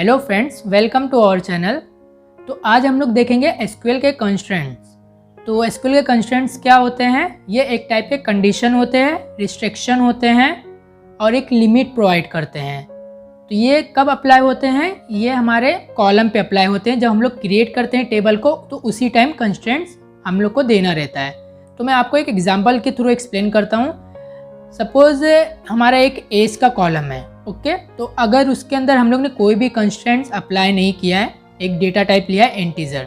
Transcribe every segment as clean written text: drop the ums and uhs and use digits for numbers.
Hello friends, welcome to our channel. तो आज हम लोग देखेंगे एसक्यूएल के कंस्ट्रेंट्स। तो एसक्यूएल के कंस्ट्रेंट्स क्या होते हैं? ये एक टाइप के कंडीशन होते हैं, रिस्ट्रिक्शन होते हैं और एक लिमिट प्रोवाइड करते हैं। तो ये कब अप्लाई होते हैं? ये हमारे कॉलम पे अप्लाई होते हैं। जब हम लोग क्रिएट करते हैं टेबल को तो उसी टाइम कंस्ट्रेंट्स हम लोग को देना रहता है। तो मैं आपको एक एग्जांपल के थ्रू एक्सप्लेन करता हूँ। सपोज हमारा एक एज का कॉलम है, ओके। तो अगर उसके अंदर हम लोग ने कोई भी कंस्ट्रेंट्स अप्लाई नहीं किया है, एक डेटा टाइप लिया है इंटीजर,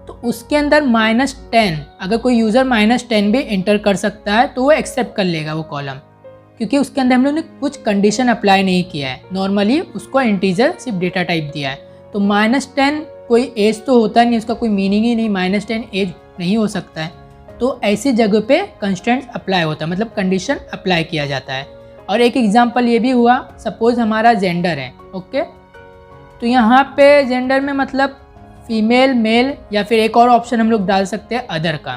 तो उसके अंदर -10 अगर कोई यूज़र -10 भी एंटर कर सकता है तो वो एक्सेप्ट कर लेगा वो कॉलम, क्योंकि उसके अंदर हम लोग ने कुछ कंडीशन अप्लाई नहीं किया है। नॉर्मली उसको इंटीजर सिर्फ डेटा टाइप दिया है। तो -10 कोई एज तो होता नहीं, उसका कोई मीनिंग ही नहीं, -10 एज नहीं हो सकता है। तो ऐसी जगह पे कंस्ट्रेंट्स अप्लाई होता है, मतलब कंडीशन अप्लाई किया जाता है। और एक एग्जांपल ये भी हुआ, सपोज हमारा जेंडर है, ओके। तो यहाँ पे जेंडर में मतलब फीमेल, मेल या फिर एक और ऑप्शन हम लोग डाल सकते हैं अदर का।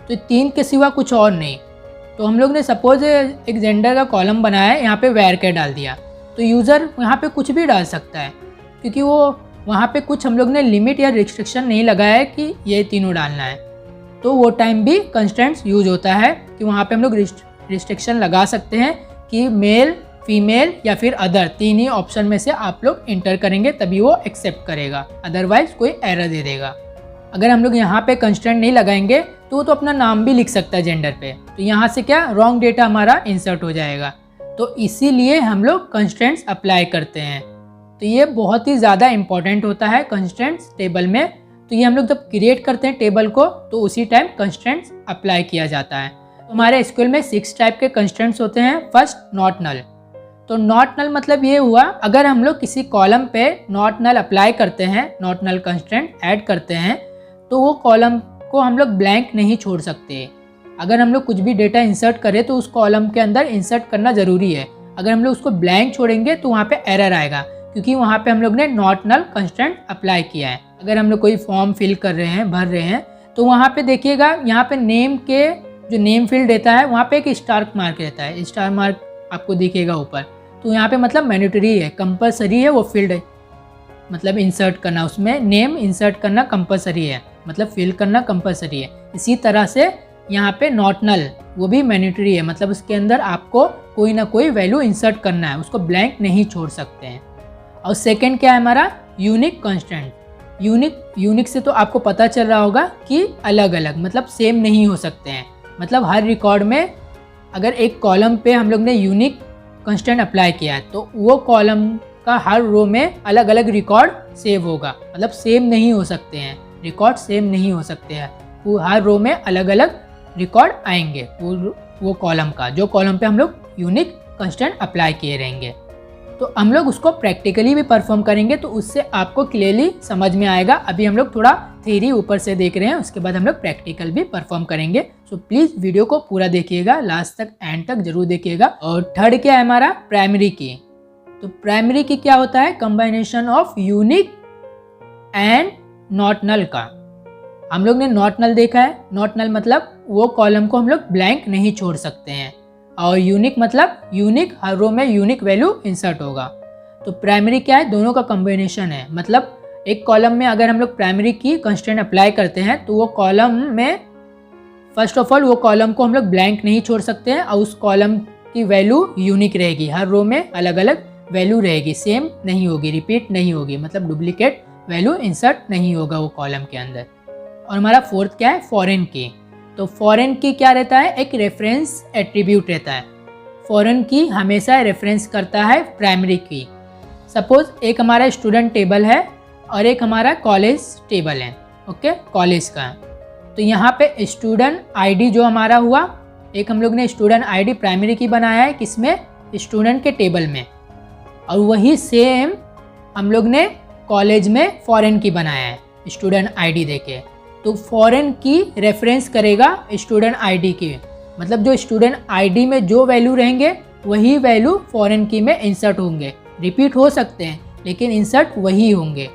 तो 3 के सिवा कुछ और नहीं। तो हम लोग ने सपोज एक जेंडर का कॉलम बनाया है, यहाँ पे वेयर के डाल दिया, तो यूज़र यहाँ पे कुछ भी डाल सकता है, क्योंकि वो वहाँ पे कुछ हम लोग ने लिमिट या रिस्ट्रिक्शन नहीं लगाया है कि ये तीनों डालना है। तो वो टाइम भी कंस्ट्रेंट्स यूज होता है कि वहाँ पे हम लोग रिस्ट्रिक्शन लगा सकते हैं कि मेल, फीमेल या फिर अदर, 3 ही ऑप्शन में से आप लोग इंटर करेंगे तभी वो एक्सेप्ट करेगा, अदरवाइज कोई एरर दे देगा। अगर हम लोग यहाँ पे कंस्ट्रेंट नहीं लगाएंगे तो वो तो अपना नाम भी लिख सकता है जेंडर पे, तो यहाँ से क्या रॉन्ग डेटा हमारा इंसर्ट हो जाएगा। तो इसीलिए हम लोग कंस्ट्रेंट्स अप्लाई करते हैं। तो ये बहुत ही ज़्यादा इंपॉर्टेंट होता है कंस्ट्रेंट्स टेबल में। तो ये हम लोग जब क्रिएट करते हैं टेबल को तो उसी टाइम कंस्ट्रेंट्स अप्लाई किया जाता है। तो हमारे एसक्यूएल में 6 टाइप के कंस्ट्रेंट्स होते हैं। First, not null. तो नॉट नल मतलब ये हुआ, अगर हम लोग किसी कॉलम पे नॉट नल अप्लाई करते हैं, नॉट नल कंस्ट्रेंट ऐड करते हैं, तो वो कॉलम को हम लोग ब्लैंक नहीं छोड़ सकते। अगर हम लोग कुछ भी डेटा इंसर्ट करें तो उस कॉलम के अंदर इंसर्ट करना ज़रूरी है। अगर हम लोग उसको ब्लैंक छोड़ेंगे तो वहाँ पे एरर आएगा, क्योंकि वहाँ पे हम लोग ने नॉट नल कंस्ट्रेंट अप्लाई किया है। अगर हम लोग कोई फॉर्म फिल कर रहे हैं, भर रहे हैं, तो वहाँ पे देखिएगा, यहाँ पे नेम के जो नेम फील्ड देता है वहाँ पे एक स्टार मार्क रहता है, स्टार मार्क आपको दिखेगा ऊपर। तो यहाँ पे मतलब मैंडेटरी है, कंपलसरी है वो फील्ड है, मतलब इंसर्ट करना, उसमें नेम इंसर्ट करना कंपलसरी है, मतलब फिल करना कंपलसरी है। इसी तरह से यहाँ पे नॉट नल वो भी मैंडेटरी है, मतलब उसके अंदर आपको कोई ना कोई वैल्यू इंसर्ट करना है, उसको ब्लैंक नहीं छोड़ सकते हैं। और सेकेंड क्या है हमारा, यूनिक कंस्ट्रेंट। यूनिक से तो आपको पता चल रहा होगा कि अलग अलग, मतलब सेम नहीं हो सकते हैं। मतलब हर रिकॉर्ड में अगर एक कॉलम पे हम लोग ने यूनिक कंस्ट्रेंट अप्लाई किया है तो वो कॉलम का हर रो में अलग अलग रिकॉर्ड सेव होगा, मतलब सेम नहीं हो सकते हैं, रिकॉर्ड सेम नहीं हो सकते हैं। वो हर रो में अलग अलग रिकॉर्ड आएंगे वो कॉलम का, जो कॉलम पे हम लोग यूनिक कंस्ट्रेंट अप्लाई किए रहेंगे। तो हम लोग उसको प्रैक्टिकली भी परफॉर्म करेंगे तो उससे आपको क्लियरली समझ में आएगा। अभी हम लोग थोड़ा थ्योरी ऊपर से देख रहे हैं, उसके बाद हम लोग प्रैक्टिकल भी परफॉर्म करेंगे। सो प्लीज़ वीडियो को पूरा देखिएगा, लास्ट तक, एंड तक जरूर देखिएगा। और थर्ड क्या है हमारा, प्राइमरी की। तो प्राइमरी की क्या होता है, combination of unique and not null का। हम लोग ने नॉट नल देखा है, नॉट नल मतलब वो कॉलम को हम लोग ब्लैंक नहीं छोड़ सकते हैं, और यूनिक मतलब यूनिक, हर रो में यूनिक वैल्यू इंसर्ट होगा। तो प्राइमरी क्या है, दोनों का कॉम्बिनेशन है। मतलब एक कॉलम में अगर हम लोग प्राइमरी की कंस्ट्रेंट अप्लाई करते हैं तो वो कॉलम में फर्स्ट ऑफ ऑल वो कॉलम को हम लोग ब्लैंक नहीं छोड़ सकते हैं, और उस कॉलम की वैल्यू यूनिक रहेगी, हर रो में अलग अलग वैल्यू रहेगी, सेम नहीं होगी, रिपीट नहीं होगी, मतलब डुप्लीकेट वैल्यू इंसर्ट नहीं होगा वो कॉलम के अंदर। और हमारा फोर्थ क्या है, फॉरेन की। तो फॉरेन की क्या रहता है, एक रेफरेंस एट्रीब्यूट रहता है। फॉरेन की हमेशा रेफरेंस करता है प्राइमरी की। सपोज एक हमारा स्टूडेंट टेबल है और एक हमारा कॉलेज टेबल है, ओके, कॉलेज का। तो यहाँ पे स्टूडेंट आईडी जो हमारा हुआ, एक हम लोग ने स्टूडेंट आईडी प्राइमरी की बनाया है, किसमें, स्टूडेंट के टेबल में, और वही सेम हम लोग ने कॉलेज में फॉरेन की बनाया है, स्टूडेंट आईडी देके। तो फॉरेन की रेफरेंस करेगा स्टूडेंट आईडी की, मतलब जो स्टूडेंट आईडी में जो वैल्यू रहेंगे वही वैल्यू फॉरेन की में इंसर्ट होंगे। रिपीट हो सकते हैं लेकिन इंसर्ट वही होंगे।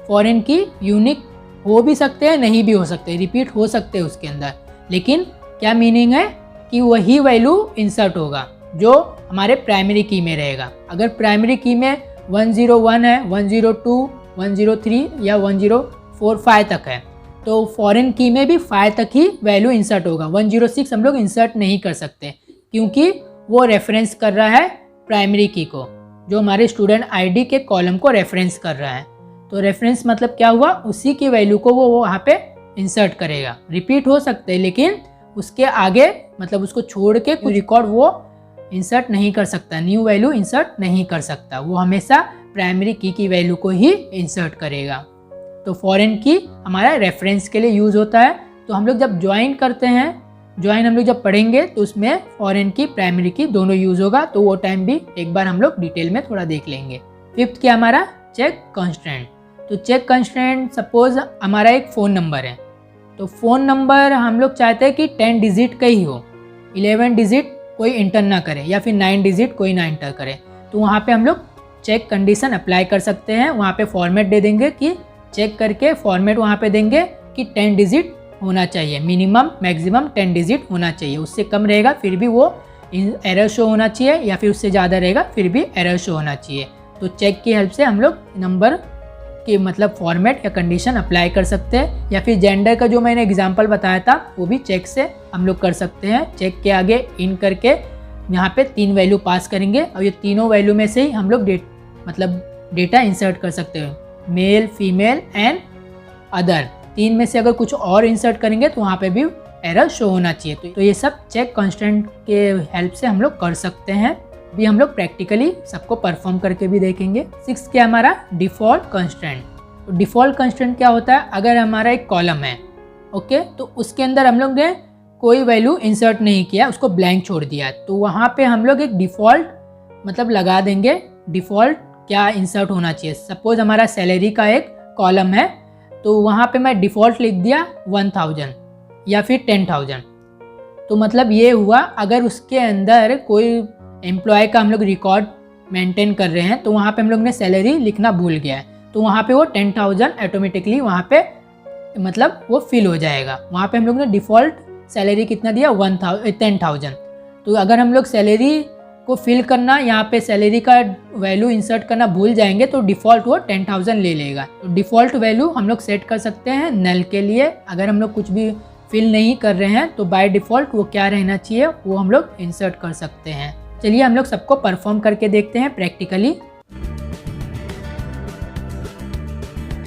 फॉरेन की यूनिक हो भी सकते हैं, नहीं भी हो सकते, रिपीट हो सकते हैं उसके अंदर, लेकिन क्या मीनिंग है कि वही वैल्यू इंसर्ट होगा जो हमारे प्राइमरी की में रहेगा। अगर प्राइमरी की में 101 है, 102, 103 या 1045 तक है। तो फॉरेन की में भी 5 तक ही वैल्यू इंसर्ट होगा। 106 हम लोग इंसर्ट नहीं कर सकते क्योंकि वो रेफरेंस कर रहा है प्राइमरी की को, जो हमारे स्टूडेंट आईडी के कॉलम को रेफरेंस कर रहा है। तो रेफरेंस मतलब क्या हुआ, उसी की वैल्यू को वो वहाँ पे इंसर्ट करेगा। रिपीट हो सकते हैं लेकिन उसके आगे मतलब उसको छोड़ के कोई रिकॉर्ड वो इंसर्ट नहीं कर सकता, न्यू वैल्यू इंसर्ट नहीं कर सकता। वो हमेशा प्राइमरी की वैल्यू को ही इंसर्ट करेगा। तो फॉरेन की हमारा रेफरेंस के लिए यूज़ होता है। तो हम लोग जब ज्वाइन करते हैं, ज्वाइन हम लोग जब पढ़ेंगे तो उसमें फॉरेन की प्राइमरी की दोनों यूज़ होगा। तो वो टाइम भी एक बार हम लोग डिटेल में थोड़ा देख लेंगे। फिफ्थ क्या हमारा चेक कंस्ट्रेंट। तो चेक कंस्ट्रेंट सपोज हमारा एक फ़ोन नंबर है, तो फ़ोन नंबर हम लोग चाहते हैं कि 10 डिजिट का ही हो, 11 डिजिट कोई इंटर ना करे या फिर 9 डिजिट कोई ना इंटर करे। तो वहाँ पे हम लोग चेक कंडीशन अप्लाई कर सकते हैं। वहाँ पे फॉर्मेट दे देंगे कि चेक करके फॉर्मेट वहाँ पे देंगे कि 10 डिजिट होना चाहिए, मिनिमम मैक्सिमम 10 डिजिट होना चाहिए। उससे कम रहेगा फिर भी वो एरर शो होना चाहिए, या फिर उससे ज़्यादा रहेगा फिर भी एरर शो होना चाहिए। तो चेक की हेल्प से हम लोग नंबर की मतलब फॉर्मेट या कंडीशन अप्लाई कर सकते हैं। या फिर जेंडर का जो मैंने एग्जांपल बताया था वो भी चेक से हम लोग कर सकते हैं। चेक के आगे इन करके यहाँ पे 3 वैल्यू पास करेंगे और ये तीनों वैल्यू में से ही हम लोग डेटा इंसर्ट कर सकते हैं, मेल, फीमेल एंड अदर। 3 में से अगर कुछ और इंसर्ट करेंगे तो वहाँ पे भी एरर शो होना चाहिए। तो ये सब चेक कंस्ट्रेंट के हेल्प से हम लोग कर सकते हैं। भी हम लोग प्रैक्टिकली सबको परफॉर्म करके भी देखेंगे। 6 क्या हमारा डिफ़ॉल्ट कंस्ट्रेंट। तो डिफ़ॉल्ट कंस्ट्रेंट क्या होता है, अगर हमारा एक कॉलम है ओके, तो उसके अंदर हम लोग ने कोई वैल्यू इंसर्ट नहीं किया, उसको ब्लैंक छोड़ दिया, तो वहाँ पे हम लोग एक डिफ़ॉल्ट मतलब लगा देंगे, डिफ़ॉल्ट क्या इंसर्ट होना चाहिए। सपोज हमारा सैलरी का एक कॉलम है तो वहाँ पे मैं डिफ़ॉल्ट लिख दिया 1000 या फिर 10,000। तो मतलब ये हुआ अगर उसके अंदर कोई एम्प्लॉय का हम लोग रिकॉर्ड मेंटेन कर रहे हैं तो वहाँ पे हम लोग ने सैलरी लिखना भूल गया है, तो वहाँ पे वो 10,000 ऑटोमेटिकली वहाँ पे मतलब वो फिल हो जाएगा। वहाँ पे हम लोग ने डिफ़ॉल्ट सैलरी कितना दिया 10,000। तो अगर हम लोग सैलरी को फिल करना, यहाँ पे सैलरी का वैल्यू इंसर्ट करना भूल जाएंगे तो डिफ़ॉल्ट वो 10,000 ले लेगा। तो डिफ़ॉल्ट वैल्यू हम लोग सेट कर सकते हैं नल के लिए। अगर हम लोग कुछ भी फिल नहीं कर रहे हैं तो बाय डिफ़ॉल्ट वो क्या रहना चाहिए वो हम लोग इंसर्ट कर सकते हैं। चलिए हम लोग सबको परफॉर्म करके देखते हैं प्रैक्टिकली।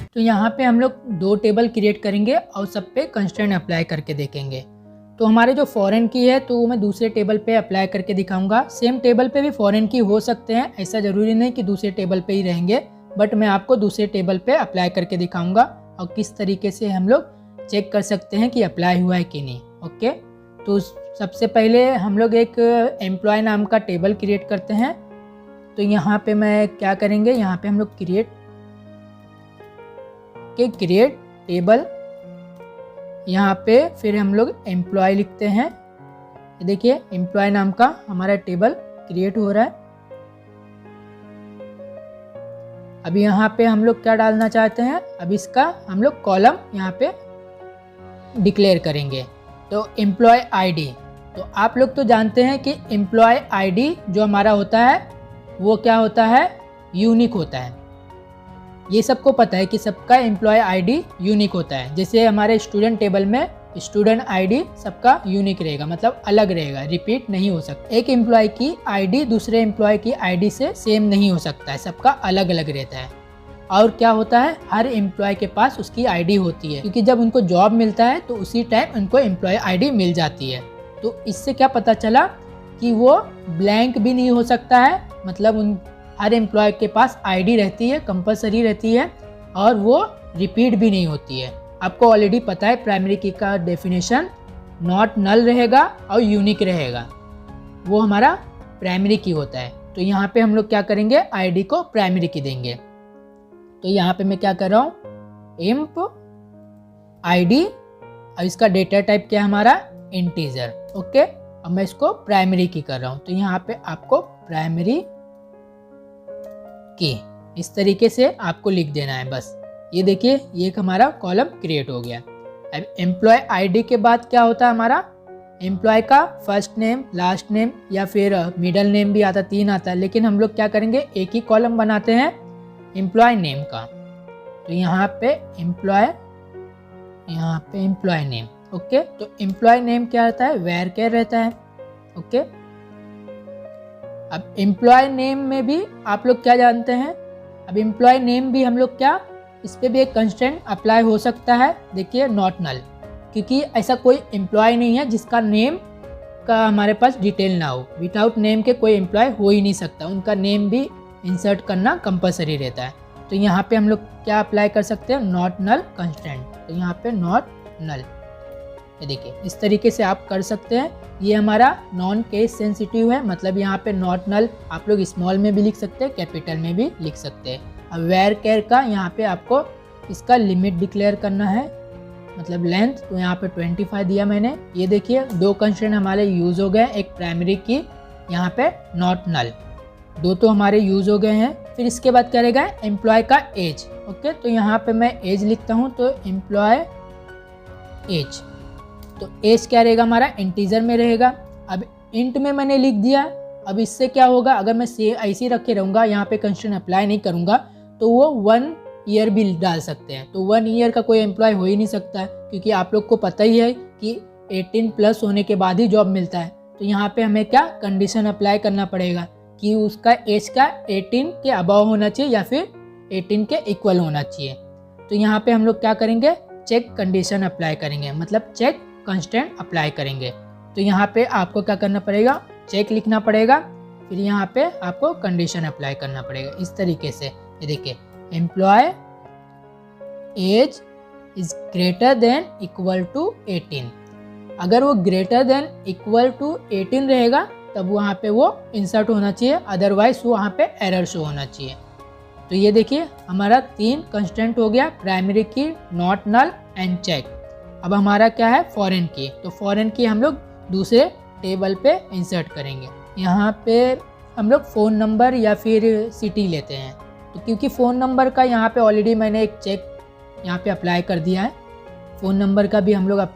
तो यहाँ पे हम लोग 2 टेबल क्रिएट करेंगे और सब पे कंस्ट्रेंट अप्लाई करके देखेंगे। तो हमारे जो फॉरेन की है तो वो मैं दूसरे टेबल पे अप्लाई करके दिखाऊंगा। सेम टेबल पे भी फॉरेन की हो सकते हैं, ऐसा ज़रूरी नहीं कि दूसरे टेबल पे ही रहेंगे, बट मैं आपको दूसरे टेबल पे अप्लाई करके दिखाऊंगा और किस तरीके से हम लोग चेक कर सकते हैं कि अप्लाई हुआ है कि नहीं। ओके, तो सबसे पहले हम लोग एक एम्प्लॉय नाम का टेबल क्रिएट करते हैं। तो यहाँ पे मैं क्या करेंगे, यहाँ पे हम लोग क्रिएट टेबल, यहाँ पे फिर हम लोग एम्प्लॉय लिखते हैं। देखिए एम्प्लॉय नाम का हमारा टेबल क्रिएट हो रहा है। अभी यहाँ पे हम लोग क्या डालना चाहते हैं, अब इसका हम लोग कॉलम यहाँ पे डिक्लेयर करेंगे। तो एम्प्लॉय आईडी, तो आप लोग तो जानते हैं कि एम्प्लॉय आईडी जो हमारा होता है वो क्या होता है, यूनिक होता है। ये सबको पता है कि सबका एम्प्लॉय आईडी यूनिक होता है। जैसे हमारे स्टूडेंट टेबल में स्टूडेंट आईडी सबका यूनिक रहेगा, मतलब अलग रहेगा, रिपीट नहीं हो सकता। एक एम्प्लॉय की आईडी दूसरे एम्प्लॉय की आईडी से सेम नहीं हो सकता है, सबका अलग अलग रहता है। और क्या होता है, हर एम्प्लॉय के पास उसकी आईडी होती है, क्योंकि जब उनको जॉब मिलता है तो उसी टाइम उनको एम्प्लॉय आईडी मिल जाती है। तो इससे क्या पता चला कि वो ब्लैंक भी नहीं हो सकता है, मतलब हर एम्प्लॉय के पास आईडी रहती है, कंपलसरी रहती है, और वो रिपीट भी नहीं होती है। आपको ऑलरेडी पता है प्राइमरी की का डेफिनेशन नॉट नल रहेगा और यूनिक रहेगा, वो हमारा प्राइमरी की होता है। तो यहाँ पे हम लोग क्या करेंगे, आईडी को प्राइमरी की देंगे। तो यहाँ पे मैं क्या कर रहा हूँ, एम्प आईडी, और इसका डेटा टाइप क्या है हमारा, इंटीजर। ओके, अब मैं इसको प्राइमरी की कर रहा हूँ। तो यहाँ पे आपको प्राइमरी की इस तरीके से आपको लिख देना है बस। ये देखिए ये एक हमारा कॉलम क्रिएट हो गया। अब एम्प्लॉय आईडी के बाद क्या होता है हमारा एम्प्लॉय का फर्स्ट नेम, लास्ट नेम या फिर मिडल नेम भी आता, 3 आता है, लेकिन हम लोग क्या करेंगे, एक ही कॉलम बनाते हैं एम्प्लॉय नेम का। तो यहाँ पे एम्प्लॉय नेम। ओके, तो एम्प्लॉय नेम क्या रहता है, वेयर केयर रहता है। ओके, अब एम्प्लॉय नेम में भी आप लोग क्या जानते हैं, अब एम्प्लॉय नेम भी हम लोग क्या, इस पर भी एक कंस्ट्रेंट अप्लाई हो सकता है। देखिए नॉट नल, क्योंकि ऐसा कोई एम्प्लॉय नहीं है जिसका नेम का हमारे पास डिटेल ना हो। विदाउट नेम के कोई एम्प्लॉय हो ही नहीं सकता, उनका नेम भी इंसर्ट करना कंपलसरी रहता है। तो यहाँ पे हम लोग क्या अप्लाई कर सकते हैं, नॉट नल कंस्ट्रेंट। तो यहाँ पे नॉट नल, ये देखिए इस तरीके से आप कर सकते हैं। ये हमारा नॉन केस सेंसिटिव है, मतलब यहाँ पे नॉट नल आप लोग स्मॉल में भी लिख सकते हैं, कैपिटल में भी लिख सकते हैं। अब वेयर केयर का यहाँ पे आपको इसका लिमिट डिक्लेयर करना है, मतलब लेंथ। तो यहाँ पे 25 दिया मैंने। ये देखिए 2 कंस्ट्रेंट हमारे यूज हो गए, एक प्राइमरी की, यहाँ पे नॉट नल, 2 तो हमारे यूज हो गए हैं। फिर इसके बाद क्या रहेगा, एम्प्लॉय का एज। ओके, तो यहाँ पे मैं एज लिखता हूँ, तो एम्प्लॉय एज, तो एज क्या रहेगा हमारा, इंटीजर में रहेगा। अब इंट में मैंने लिख दिया। अब इससे क्या होगा, अगर मैं ऐसे ही रखे रहूँगा, यहाँ पे कंस्ट्रेंट अप्लाई नहीं करूँगा, तो वो 1 ईयर भी डाल सकते हैं। तो 1 ईयर का कोई एम्प्लॉय हो ही नहीं सकता है, क्योंकि आप लोग को पता ही है कि 18 प्लस होने के बाद ही जॉब मिलता है। तो यहाँ पे हमें क्या कंडीशन अप्लाई करना पड़ेगा कि उसका एज का 18 के अबव होना चाहिए या फिर 18 के इक्वल होना चाहिए। तो यहाँ पे हम लोग क्या करेंगे, चेक कंडीशन अप्लाई करेंगे, मतलब चेक कंस्ट्रेंट अप्लाई करेंगे। तो यहाँ पे आपको क्या करना पड़ेगा, चेक लिखना पड़ेगा, फिर यहाँ पे आपको कंडीशन अप्लाई करना पड़ेगा इस तरीके से। ये देखिए, employee age is greater than equal to 18। अगर वो ग्रेटर देन इक्वल टू 18 रहेगा तब वहाँ पे वो इंसर्ट होना चाहिए, अदरवाइज वहाँ पे एरर शो होना चाहिए। तो ये देखिए हमारा 3 कंस्ट्रेंट हो गया, प्राइमरी की, नॉट नल एंड चेक। अब हमारा क्या है, फॉरेन की। तो फॉरेन की हम लोग दूसरे टेबल पे इंसर्ट करेंगे। यहाँ पे हम लोग फ़ोन नंबर या फिर सिटी लेते हैं। तो क्योंकि फ़ोन नंबर का यहाँ पे ऑलरेडी मैंने एक चेक यहाँ पे अप्लाई कर दिया है, फ़ोन नंबर का भी हम लोग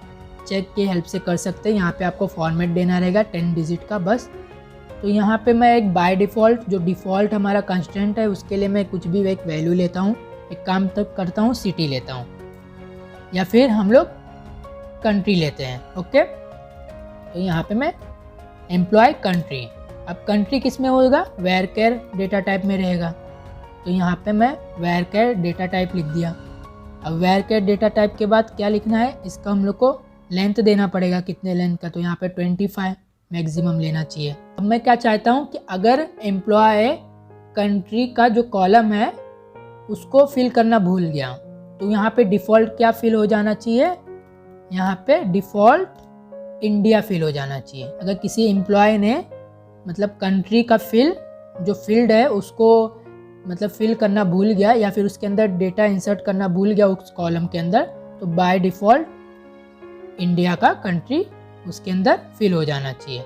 चेक की हेल्प से कर सकते हैं। यहाँ पे आपको फॉर्मेट देना रहेगा 10 डिजिट का बस। तो यहाँ पे मैं एक बाय डिफ़ॉल्ट, जो डिफ़ॉल्ट हमारा कंस्टेंट है, उसके लिए मैं कुछ भी एक वैल्यू लेता हूँ। एक काम तक करता हूँ, सिटी लेता हूँ या फिर हम लोग कंट्री लेते हैं। ओके, तो यहाँ पे मैं एम्प्लॉय कंट्री, अब कंट्री किस में होगा, वेयर केयर डेटा टाइप में रहेगा। तो यहाँ पे मैं वेयर केयर डेटा टाइप लिख दिया। अब वेयर केयर डेटा टाइप के बाद क्या लिखना है, इसका हम लोग को लेंथ देना पड़ेगा, कितने लेंथ का, तो यहाँ पे 25 मैक्सिमम लेना चाहिए। अब मैं क्या चाहता हूँ कि अगर एम्प्लॉय कंट्री का जो कॉलम है उसको फिल करना भूल गया, तो यहाँ पे डिफ़ॉल्ट क्या फिल हो जाना चाहिए, यहाँ पे डिफ़ॉल्ट इंडिया फिल हो जाना चाहिए। अगर किसी एम्प्लॉय ने मतलब कंट्री का जो फील्ड है उसको मतलब फिल करना भूल गया या फिर उसके अंदर डेटा इंसर्ट करना भूल गया उस कॉलम के अंदर, तो बाय डिफ़ॉल्ट इंडिया का कंट्री उसके अंदर फिल हो जाना चाहिए।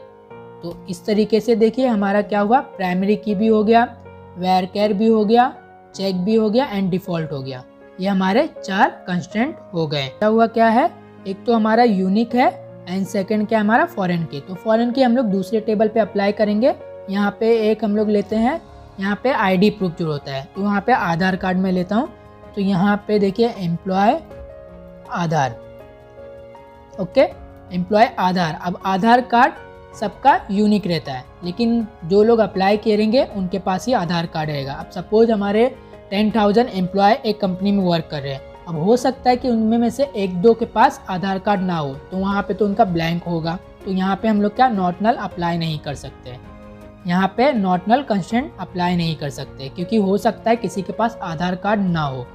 तो इस तरीके से देखिए हमारा क्या हुआ, प्राइमरी की भी हो गया, वेयर केयर भी हो गया, चेक भी हो गया एंड डिफ़ॉल्ट हो गया। ये हमारे 4 कंस्ट्रेंट हो गए। क्या हुआ, क्या है, एक तो हमारा यूनिक है एंड सेकंड क्या हमारा फॉरेन की। तो फॉरेन की हम लोग दूसरे टेबल पे अप्लाई करेंगे। यहाँ पे एक हम लोग लेते हैं, यहाँ पे आईडी प्रूफ जो होता है, तो यहाँ पे आधार कार्ड में लेता हूँ। तो यहाँ पे देखिए एम्प्लॉय आधार, ओके, एम्प्लॉय आधार। अब आधार कार्ड सबका यूनिक रहता है, लेकिन जो लोग अप्लाई करेंगे उनके पास ही आधार कार्ड रहेगा। अब सपोज हमारे 10,000 एम्प्लॉय एक कंपनी में वर्क कर रहे हैं, अब हो सकता है कि उनमें में से 1-2 के पास आधार कार्ड ना हो, तो वहाँ पे तो उनका ब्लैंक होगा। तो यहाँ पे हम लोग क्या नॉट नल अप्लाई नहीं कर सकते, यहाँ पे नॉट नल कंस्ट्रेंट अप्लाई नहीं कर सकते, क्योंकि हो सकता है किसी के पास आधार कार्ड ना हो।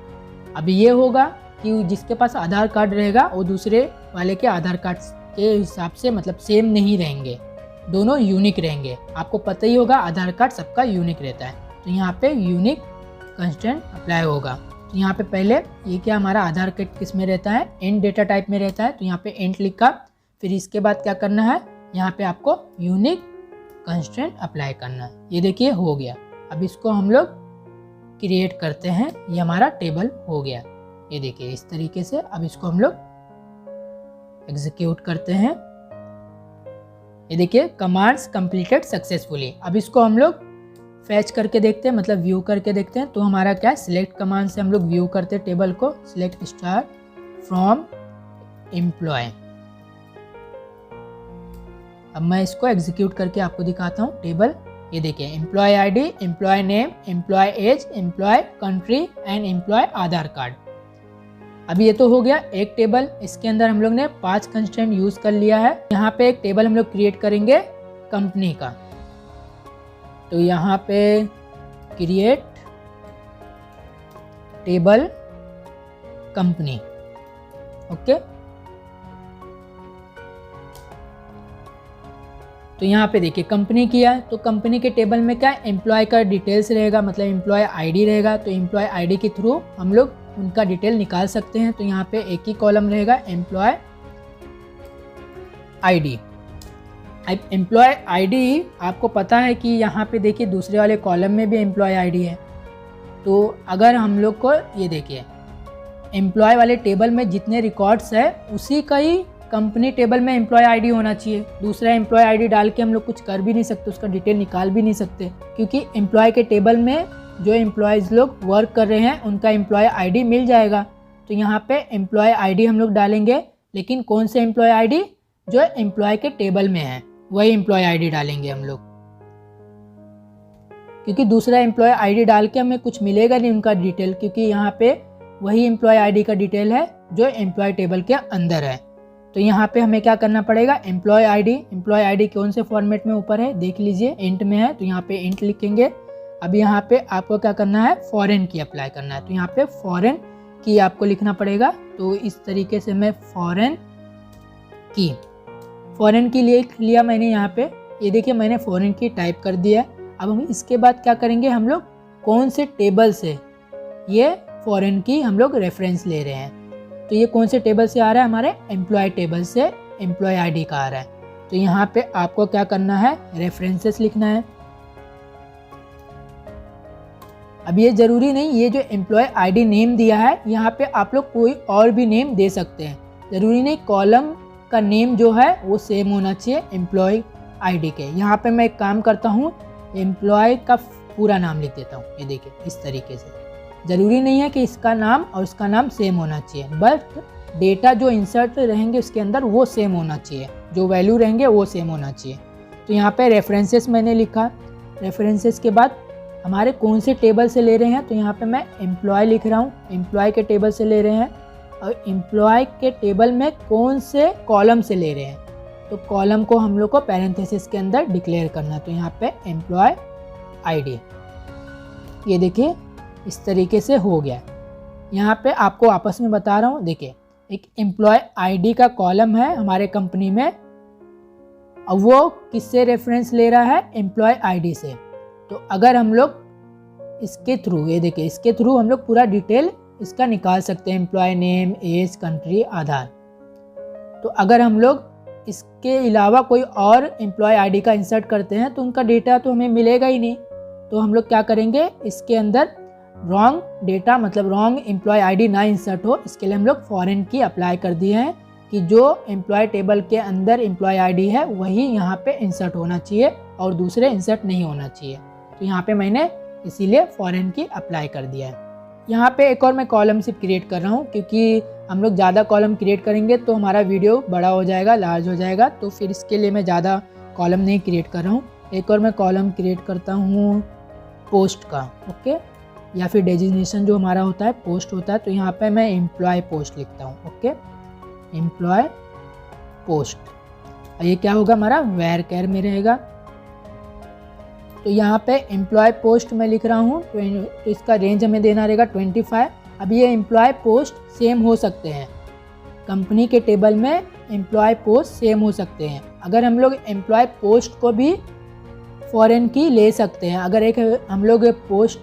अब ये होगा कि जिसके पास आधार कार्ड रहेगा वो दूसरे वाले के आधार कार्ड के हिसाब से मतलब सेम नहीं रहेंगे, दोनों यूनिक रहेंगे। आपको पता ही होगा आधार कार्ड सबका यूनिक रहता है, तो यहाँ पे यूनिक कंस्ट्रेंट अप्लाई होगा। तो यहाँ पे पहले ये क्या हमारा आधार कार्ड किस में रहता है, इंट डेटा टाइप में रहता है, तो यहाँ पे इंट लिखा। फिर इसके बाद क्या करना है, यहाँ पे आपको यूनिक कंस्ट्रेंट अप्लाई करना है। ये देखिए हो गया। अब इसको हम लोग क्रिएट करते हैं, ये हमारा टेबल हो गया। ये देखिए इस तरीके से। अब इसको हम लोग एग्जीक्यूट करते हैं। ये देखिए कमांड्स कंप्लीटेड सक्सेसफुली। अब इसको हम लोग फैच करके देखते हैं, मतलब व्यू करके देखते हैं। तो हमारा क्या है, सिलेक्ट कमांड से हम लोग व्यू करते हैं टेबल को। Select star from employ. अब मैं इसको एग्जीक्यूट करके आपको दिखाता हूँ टेबल। ये देखिए employee ID, employee name, employee age, employee country and employee Aadhaar card. अब ये तो हो गया एक टेबल। इसके अंदर हम लोग ने 5 कंस्ट्रेंट यूज कर लिया है। यहाँ पे एक टेबल हम लोग क्रिएट करेंगे कंपनी का। तो यहाँ पे क्रिएट टेबल कंपनी, ओके। तो यहाँ पे देखिए कंपनी किया है, तो कंपनी के टेबल में क्या एम्प्लॉय का डिटेल्स रहेगा, मतलब एम्प्लॉय आईडी रहेगा। तो एम्प्लॉय आईडी के थ्रू हम लोग उनका डिटेल निकाल सकते हैं। तो यहाँ पे एक ही कॉलम रहेगा एम्प्लॉय आईडी। एम्प्लॉय आईडी आपको पता है कि यहाँ पे देखिए दूसरे वाले कॉलम में भी एम्प्लॉय आईडी है। तो अगर हम लोग को ये देखिए एम्प्लॉय वाले टेबल में जितने रिकॉर्ड्स है उसी का ही कंपनी टेबल में एम्प्लॉय आईडी होना चाहिए। दूसरा एम्प्लॉय आईडी डाल के हम लोग कुछ कर भी नहीं सकते, उसका डिटेल निकाल भी नहीं सकते, क्योंकि एम्प्लॉय के टेबल में जो एम्प्लॉयज़ लोग वर्क कर रहे हैं उनका एम्प्लॉय आईडी मिल जाएगा। तो यहाँ पे एम्प्लॉय आईडी हम लोग डालेंगे, लेकिन कौन से एम्प्लॉय आईडी, जो एम्प्लॉय के टेबल में है वही एम्प्लॉय आईडी डालेंगे हम लोग, क्योंकि दूसरा एम्प्लॉय आईडी डाल के हमें कुछ मिलेगा नहीं उनका डिटेल, क्योंकि यहाँ पे वही एम्प्लॉय आईडी का डिटेल है जो एम्प्लॉय टेबल के अंदर है। तो यहाँ पे हमें क्या करना पड़ेगा, एम्प्लॉय आईडी कौन से फॉर्मेट में ऊपर है देख लीजिए, इंट में है। तो यहाँ पे इंट लिखेंगे। अब यहाँ पे आपको क्या करना है, फॉरेन की अप्लाई करना है। तो यहाँ पे फॉरेन की आपको लिखना पड़ेगा। तो इस तरीके से मैं फॉरेन की लिख लिया मैंने यहाँ पे। ये देखिए मैंने फॉरेन की टाइप कर दिया है। अब हम इसके बाद क्या करेंगे, हम लोग कौन से टेबल से ये फॉरेन की हम लोग रेफरेंस ले रहे हैं। तो ये कौन से टेबल से आ रहा है, हमारे एम्प्लॉय टेबल से एम्प्लॉय आईडी का आ रहा है। तो यहाँ पे आपको क्या करना है, रेफरेंसेस लिखना है। अब ये जरूरी नहीं, ये जो एम्प्लॉय आईडी नेम दिया है यहाँ पे आप लोग कोई और भी नेम दे सकते हैं। जरूरी नहीं कॉलम का नेम जो है वो सेम होना चाहिए एम्प्लॉय आईडी के। यहाँ पे मैं एक काम करता हूँ, एम्प्लॉय का पूरा नाम लिख देता हूँ। ये देखिए इस तरीके से। ज़रूरी नहीं है कि इसका नाम और इसका नाम सेम होना चाहिए, बट डेटा जो इंसर्ट रहेंगे उसके अंदर वो सेम होना चाहिए, जो वैल्यू रहेंगे वो सेम होना चाहिए। तो यहाँ पे रेफरेंसेस मैंने लिखा। रेफरेंसेस के बाद हमारे कौन से टेबल से ले रहे हैं, तो यहाँ पे मैं एम्प्लॉय लिख रहा हूँ, एम्प्लॉय के टेबल से ले रहे हैं। और एम्प्लॉय के टेबल में कौन से कॉलम से ले रहे हैं, तो कॉलम को हम लोग को पैरेंथेसिस के अंदर डिक्लेयर करना। तो यहाँ पे एम्प्लॉय आईडी, ये देखिए इस तरीके से हो गया। यहाँ पे आपको आपस में बता रहा हूँ, देखिए एक एम्प्लॉय आईडी का कॉलम है हमारे कंपनी में, अब वो किससे रेफरेंस ले रहा है, एम्प्लॉय आईडी से। तो अगर हम लोग इसके थ्रू, ये देखिए इसके थ्रू हम लोग पूरा डिटेल इसका निकाल सकते हैं, एम्प्लॉय नेम, एज, कंट्री, आधार। तो अगर हम लोग इसके अलावा कोई और एम्प्लॉय आईडी का इंसर्ट करते हैं तो उनका डेटा तो हमें मिलेगा ही नहीं। तो हम लोग क्या करेंगे, इसके अंदर रॉन्ग डेटा, मतलब रॉन्ग एम्प्लॉय आईडी ना इंसर्ट हो, इसके लिए हम लोग फॉरेन की अप्लाई कर दिए हैं कि जो एम्प्लॉय टेबल के अंदर एम्प्लॉय आईडी है वही यहाँ पे इंसर्ट होना चाहिए और दूसरे इंसर्ट नहीं होना चाहिए। तो यहाँ पे मैंने इसीलिए फॉरेन की अप्लाई कर दिया है। यहाँ पे एक और मैं कॉलम सिर्फ क्रिएट कर रहा हूँ, क्योंकि हम लोग ज़्यादा कॉलम क्रिएट करेंगे तो हमारा वीडियो बड़ा हो जाएगा, लार्ज हो जाएगा। तो फिर इसके लिए मैं ज़्यादा कॉलम नहीं क्रिएट कर रहा हूँ। एक और मैं कॉलम क्रिएट करता हूँ पोस्ट का, ओके, या फिर डेजिग्नेशन जो हमारा होता है पोस्ट होता है। तो यहाँ पे मैं एम्प्लॉय पोस्ट लिखता हूँ, ओके, एम्प्लॉय पोस्ट। और ये क्या होगा, हमारा वेयर केयर में रहेगा। तो यहाँ पे एम्प्लॉय पोस्ट मैं लिख रहा हूँ, तो इसका रेंज हमें देना रहेगा 25। अब ये एम्प्लॉय पोस्ट सेम हो सकते हैं, कंपनी के टेबल में एम्प्लॉय पोस्ट सेम हो सकते हैं। अगर हम लोग एम्प्लॉय पोस्ट को भी फॉरेन की ले सकते हैं। अगर एक हम लोग पोस्ट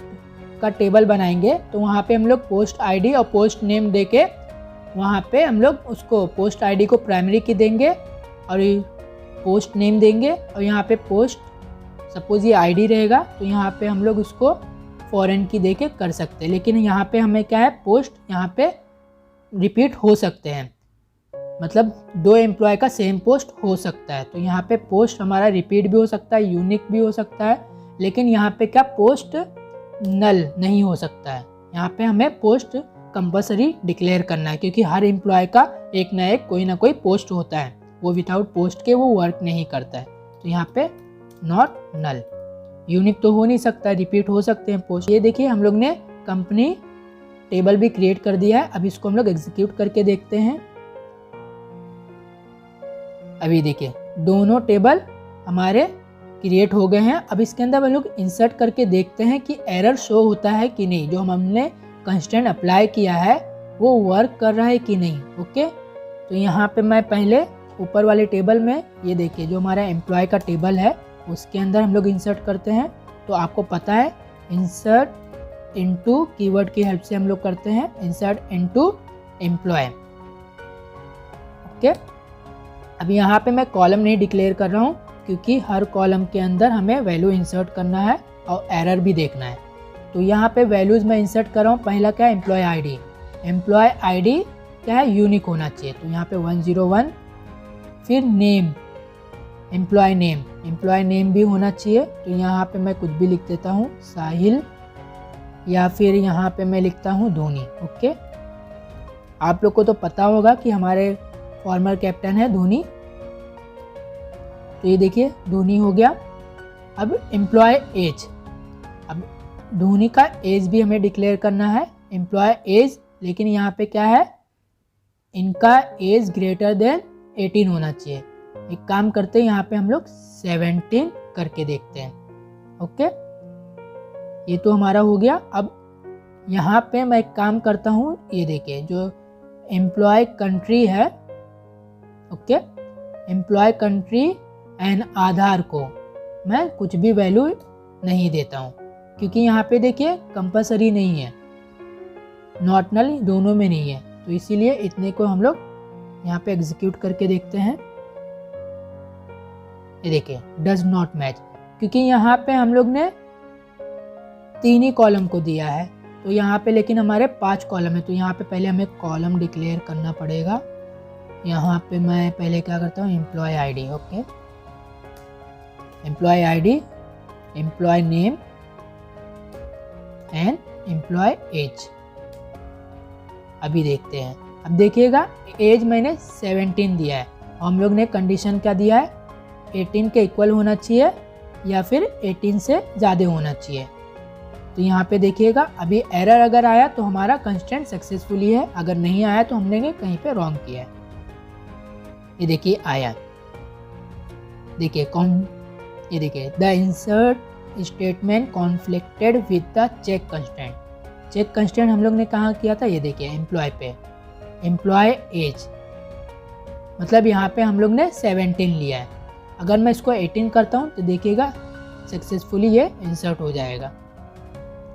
का टेबल बनाएंगे तो वहाँ पे हम लोग पोस्ट आईडी और पोस्ट नेम देके वहाँ पे हम लोग उसको पोस्ट आईडी को प्राइमरी की देंगे और पोस्ट नेम देंगे, और यहाँ पे पोस्ट सपोज ये आईडी रहेगा तो यहाँ पे हम लोग उसको फॉरेन की देके कर सकते हैं। लेकिन यहाँ पे हमें क्या है, पोस्ट यहाँ पे रिपीट हो सकते हैं। मतलब 2 एम्प्लॉय का सेम पोस्ट हो सकता है। तो यहाँ पे पोस्ट हमारा रिपीट भी हो सकता है, यूनिक भी हो सकता है, लेकिन यहाँ पे क्या पोस्ट नल नहीं हो सकता है। यहाँ पे हमें पोस्ट कंपलसरी डिक्लेयर करना है, क्योंकि हर एम्प्लॉय का एक ना एक कोई ना कोई पोस्ट होता है, वो विदाउट पोस्ट के वो वर्क नहीं करता है। तो यहाँ पे नॉट नल, यूनिक तो हो नहीं सकता, रिपीट हो सकते हैं पोस्ट। ये देखिए हम लोग ने कंपनी टेबल भी क्रिएट कर दिया है। अब इसको हम लोग एग्जीक्यूट करके देखते हैं। अभी देखिए दोनों टेबल हमारे क्रिएट हो गए हैं। अब इसके अंदर हम लोग इंसर्ट करके देखते हैं कि एरर शो होता है कि नहीं, जो हमने कंस्ट्रेंट अप्लाई किया है वो वर्क कर रहा है कि नहीं। ओके, तो यहाँ पे मैं पहले ऊपर वाले टेबल में, ये देखिए जो हमारा एम्प्लॉय का टेबल है उसके अंदर हम लोग इंसर्ट करते हैं। तो आपको पता है इंसर्ट इनटू कीवर्ड की हेल्प से हम लोग करते हैं, इंसर्ट इनटू एम्प्लॉय। ओके, अब यहाँ पे मैं कॉलम नहीं डिक्लेयर कर रहा हूँ, क्योंकि हर कॉलम के अंदर हमें वैल्यू इंसर्ट करना है और एरर भी देखना है। तो यहाँ पे वैल्यूज़ मैं इंसर्ट कर रहा हूँ। पहला क्या है, एम्प्लॉय आईडी। एम्प्लॉय आईडी क्या है, यूनिक होना चाहिए। तो यहाँ पे 101, फिर नेम, एम्प्लॉय नेम भी होना चाहिए। तो यहाँ पे मैं कुछ भी लिख देता हूँ, साहिल, या फिर यहाँ पे मैं लिखता हूँ धोनी। ओके, आप लोग को तो पता होगा कि हमारे फॉर्मर कैप्टन है धोनी। तो ये देखिए धोनी हो गया। अब एम्प्लॉय एज, अब धोनी का एज भी हमें डिक्लेयर करना है, एम्प्लॉय एज। लेकिन यहाँ पे क्या है, इनका एज ग्रेटर देन 18 होना चाहिए। एक काम करते हैं, यहाँ पे हम लोग 17 करके देखते हैं। ओके, ये तो हमारा हो गया। अब यहाँ पे मैं एक काम करता हूँ, ये देखिए जो एम्प्लॉय कंट्री है, ओके, एम्प्लॉय कंट्री एंड आधार को मैं कुछ भी वैल्यू नहीं देता हूँ, क्योंकि यहाँ पे देखिए कंपलसरी नहीं है, नॉट नल दोनों में नहीं है। तो इसीलिए इतने को हम लोग यहाँ पे एग्जीक्यूट करके देखते हैं। ये देखिए डज नॉट मैच, क्योंकि यहाँ पे हम लोग ने 3 ही कॉलम को दिया है। तो यहाँ पे लेकिन हमारे 5 कॉलम है, तो यहाँ पे पहले हमें कॉलम डिक्लेयर करना पड़ेगा। यहाँ पे मैं पहले क्या करता हूँ, employee ID. Okay, employee ID, employee name and employee age. अभी देखते हैं, अब देखिएगा एज मैंने 17 दिया है, हम लोग ने कंडीशन क्या दिया है, 18 के इक्वल होना चाहिए या फिर 18 से ज़्यादा होना चाहिए। तो यहाँ पे देखिएगा अभी एरर अगर आया तो हमारा कंस्ट्रेंट सक्सेसफुली है, अगर नहीं आया तो हमने कहीं पे रॉन्ग किया है। ये देखिए आया, देखिए ये देखिए the insert statement conflicted with the check constraint. Check constraint हम लोग ने कहाँ किया था, ये देखिए एम्प्लॉय पे, एम्प्लॉय एज, मतलब यहाँ पे हम लोग ने 17 लिया है। अगर मैं इसको 18 करता हूँ तो देखिएगा सक्सेसफुली ये इंसर्ट हो जाएगा।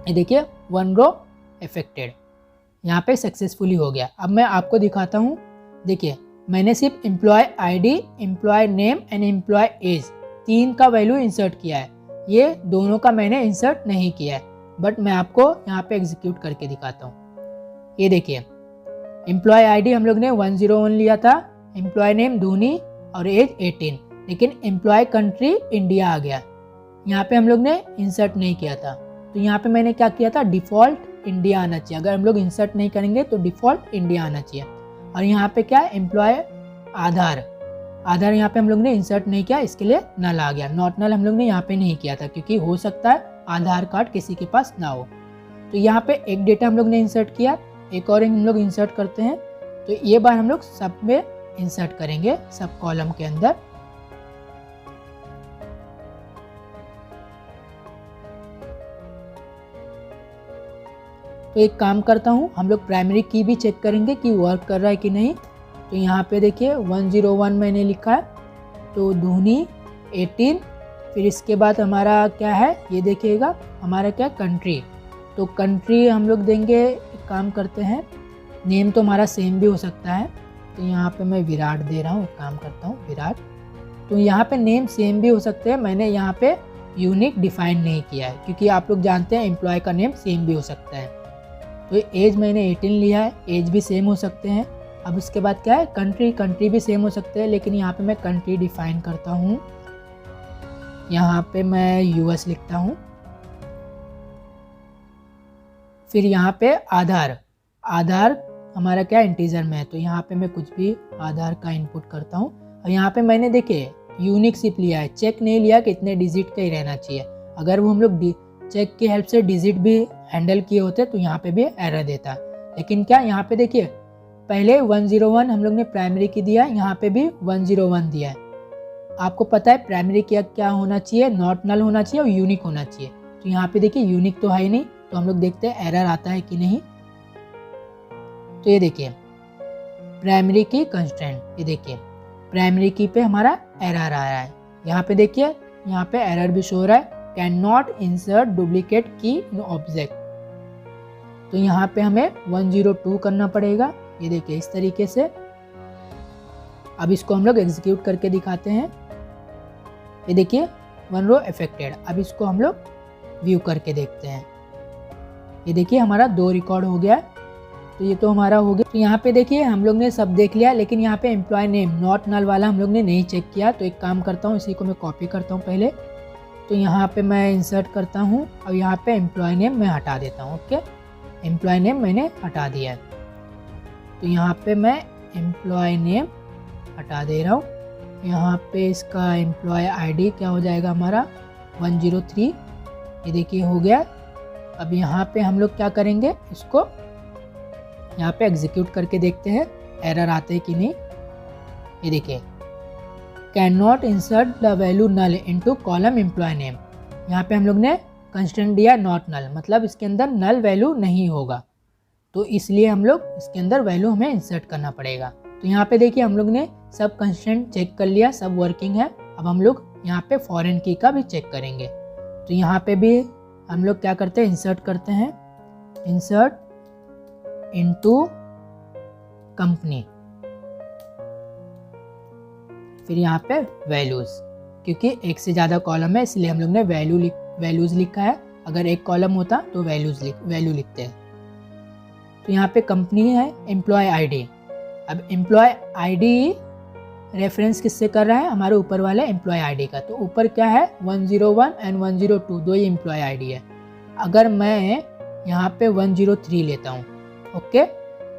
ये देखिए 1 रो अफेक्टेड, यहाँ पे सक्सेसफुली हो गया। अब मैं आपको दिखाता हूँ, देखिए मैंने सिर्फ employee ID, employee name and employee age 3 का वैल्यू इंसर्ट किया है, ये दोनों का मैंने इंसर्ट नहीं किया है। बट मैं आपको यहाँ पे एग्जीक्यूट करके दिखाता हूँ। ये देखिए एम्प्लॉय आईडी हम लोग ने 101 लिया था, एम्प्लॉय नेम धोनी और एज 18, लेकिन एम्प्लॉय कंट्री इंडिया आ गया, यहाँ पे हम लोग ने इंसर्ट नहीं किया था। तो यहाँ पे मैंने क्या किया था, डिफ़ॉल्ट इंडिया आना चाहिए। अगर हम लोग इंसर्ट नहीं करेंगे तो डिफ़ॉल्ट इंडिया आना चाहिए। और यहाँ पे क्या है, एम्प्लॉय आधार, आधार यहाँ पे हम लोग ने इंसर्ट नहीं किया, इसके लिए नल आ गया। नॉट नल हम लोग ने यहाँ पे नहीं किया था, क्योंकि हो सकता है आधार कार्ड किसी के पास ना हो। तो यहाँ पे एक डेटा हम लोग ने इंसर्ट किया, एक और हम लोग इंसर्ट करते हैं। तो ये बार हम लोग सब में इंसर्ट करेंगे, सब कॉलम के अंदर। तो एक काम करता हूँ, हम लोग प्राइमरी की भी चेक करेंगे कि वर्क कर रहा है कि नहीं। तो यहाँ पे देखिए 101 मैंने लिखा है, तो धोनी 18, फिर इसके बाद हमारा क्या है, ये देखिएगा हमारा क्या कंट्री, तो कंट्री हम लोग देंगे, एक काम करते हैं, नेम तो हमारा सेम भी हो सकता है। तो यहाँ पे मैं विराट दे रहा हूँ, एक काम करता हूँ विराट। तो यहाँ पे नेम सेम भी हो सकते हैं, मैंने यहाँ पे यूनिक डिफाइन नहीं किया है, क्योंकि आप लोग जानते हैं एम्प्लॉय का नेम सेम भी हो सकता है। तो एज मैंने 18 लिया है, एज भी सेम हो सकते हैं। अब उसके बाद क्या है, कंट्री भी सेम हो सकते हैं, लेकिन यहाँ पे मैं कंट्री डिफाइन करता हूँ। यहाँ पे मैं यूएस लिखता हूँ। फिर यहाँ पे आधार हमारा क्या इंटीजर में है, तो यहाँ पे मैं कुछ भी आधार का इनपुट करता हूँ। और यहाँ पे मैंने देखिए यूनिक सिप लिया है, चेक नहीं लिया कि इतने डिजिट का ही रहना चाहिए। अगर वो हम लोग चेक की हेल्प से डिजिट भी हैंडल किए होते तो यहाँ पे भी एरर देता। लेकिन क्या यहाँ पे देखिए पहले 101 हम लोग ने प्राइमरी की दिया, यहाँ पे भी 101 दिया है। आपको पता है प्राइमरी की क्या होना चाहिए, नॉट नल होना चाहिए और यूनिक होना चाहिए। तो यहाँ पे देखिए यूनिक तो है ही नहीं, तो हम लोग देखते हैं एरर आता है कि नहीं। तो ये देखिए प्राइमरी की कंस्ट्रेंट, ये देखिए प्राइमरी की पे हमारा एरर आ रहा है। यहाँ पे देखिए यहाँ पे एरर भी शो हो रहा है, कैन नॉट इंसर्ट डुप्लीकेट की इन ऑब्जेक्ट। तो यहाँ पे हमें 102 करना पड़ेगा। ये देखिए इस तरीके से। अब इसको हम लोग एग्जीक्यूट करके दिखाते हैं। ये देखिए 1 रो अफेक्टेड। अब इसको हम लोग व्यू करके देखते हैं। ये देखिए हमारा 2 रिकॉर्ड हो गया। तो ये तो हमारा हो गया। तो यहाँ पे देखिए हम लोग ने सब देख लिया, लेकिन यहाँ पे एम्प्लॉय नेम नॉट नल वाला हम लोग ने नहीं चेक किया। तो एक काम करता हूँ, इसी को मैं कॉपी करता हूँ पहले। तो यहाँ पे मैं इंसर्ट करता हूँ और यहाँ पे एम्प्लॉय नेम मैं हटा देता हूँ। ओके, एम्प्लॉय नेम मैंने हटा दिया है। तो यहाँ पे मैं एम्प्लॉय नेम हटा दे रहा हूँ। यहाँ पे इसका एम्प्लॉय आईडी क्या हो जाएगा हमारा 103। ये देखिए हो गया। अब यहाँ पे हम लोग क्या करेंगे, इसको यहाँ पे एग्जीक्यूट करके देखते हैं एरर आते हैं कि नहीं। ये देखिए cannot insert the value null into column employee name. यहाँ पे हम लोग ने कंस्ट्रेंट दिया नॉट नल, मतलब इसके अंदर नल वैल्यू नहीं होगा। तो इसलिए हम लोग इसके अंदर वैल्यू हमें इंसर्ट करना पड़ेगा। तो यहाँ पे देखिए हम लोग ने सब कंस्ट्रेंट चेक कर लिया, सब वर्किंग है। अब हम लोग यहाँ पे फॉरेन की का भी चेक करेंगे। तो यहाँ पे भी हम लोग क्या करते हैं, इंसर्ट करते हैं, इंसर्ट इनटू कंपनी। फिर यहाँ पे वैल्यूज, क्योंकि एक से ज़्यादा कॉलम है इसलिए हम लोग ने वैल्यूज लिखा है। अगर एक कॉलम होता तो वैल्यू लिखते हैं। तो यहाँ पे कंपनी है, एम्प्लॉय आईडी। अब एम्प्लॉय आईडी रेफरेंस किससे कर रहा है, हमारे ऊपर वाले एम्प्लॉय आईडी का। तो ऊपर क्या है 101 एंड 102 दो ही एम्प्लॉय आईडी है। अगर मैं यहाँ पे 103 लेता हूँ, ओके,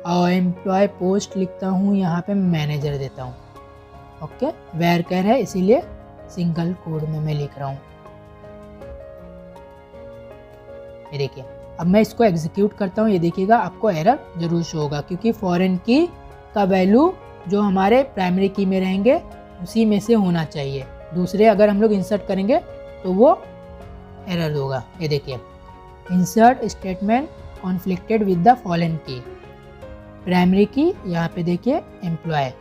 और एम्प्लॉय पोस्ट लिखता हूँ, यहाँ पे मैनेजर देता हूँ, ओके, वेयर कर है इसीलिए सिंगल कोड में मैं लिख रहा हूँ। ये देखिए अब मैं इसको एग्जीक्यूट करता हूँ। ये देखिएगा आपको एरर जरूर शो होगा, क्योंकि फॉरेन की का वैल्यू जो हमारे प्राइमरी की में रहेंगे उसी में से होना चाहिए। दूसरे अगर हम लोग इंसर्ट करेंगे तो वो एरर होगा। ये देखिए insert statement conflicted with the foreign की, प्राइमरी की, यहाँ पे देखिए एम्प्लॉय।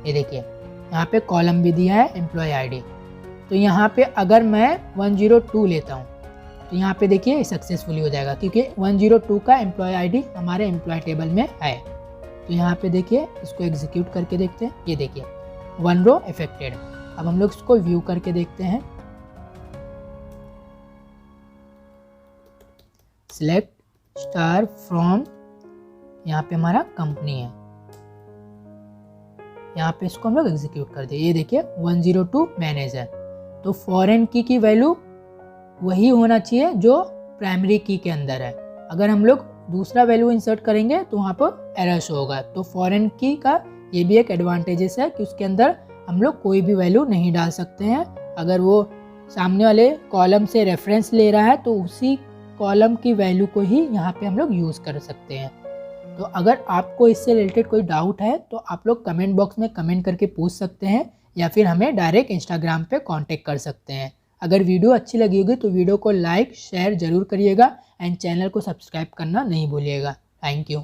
ये देखिए यहाँ पे कॉलम भी दिया है एम्प्लॉय आईडी। तो यहाँ पे अगर मैं 102 लेता हूँ तो यहाँ पे देखिए सक्सेसफुली हो जाएगा, क्योंकि 102 का एम्प्लॉय आईडी हमारे एम्प्लॉय टेबल में है। तो यहाँ पे देखिए इसको एग्जीक्यूट करके देखते हैं। ये देखिए 1 रो अफेक्टेड। अब हम लोग इसको व्यू करके देखते हैं। सिलेक्ट स्टार फ्रॉम, यहाँ पे हमारा कंपनी है, यहाँ पे इसको हम लोग एग्जीक्यूट कर दिए। ये देखिए 102 मैनेजर। तो फॉरेन की वैल्यू वही होना चाहिए जो प्राइमरी की के अंदर है। अगर हम लोग दूसरा वैल्यू इंसर्ट करेंगे तो वहाँ पर एरर शो होगा। तो फॉरेन की का ये भी एक एडवांटेजेस है कि उसके अंदर हम लोग कोई भी वैल्यू नहीं डाल सकते हैं। अगर वो सामने वाले कॉलम से रेफरेंस ले रहा है तो उसी कॉलम की वैल्यू को ही यहाँ पे हम लोग यूज़ कर सकते हैं। तो अगर आपको इससे रिलेटेड कोई डाउट है तो आप लोग कमेंट बॉक्स में कमेंट करके पूछ सकते हैं, या फिर हमें डायरेक्ट इंस्टाग्राम पे कांटेक्ट कर सकते हैं। अगर वीडियो अच्छी लगी होगी तो वीडियो को लाइक शेयर ज़रूर करिएगा एंड चैनल को सब्सक्राइब करना नहीं भूलिएगा। Thank you.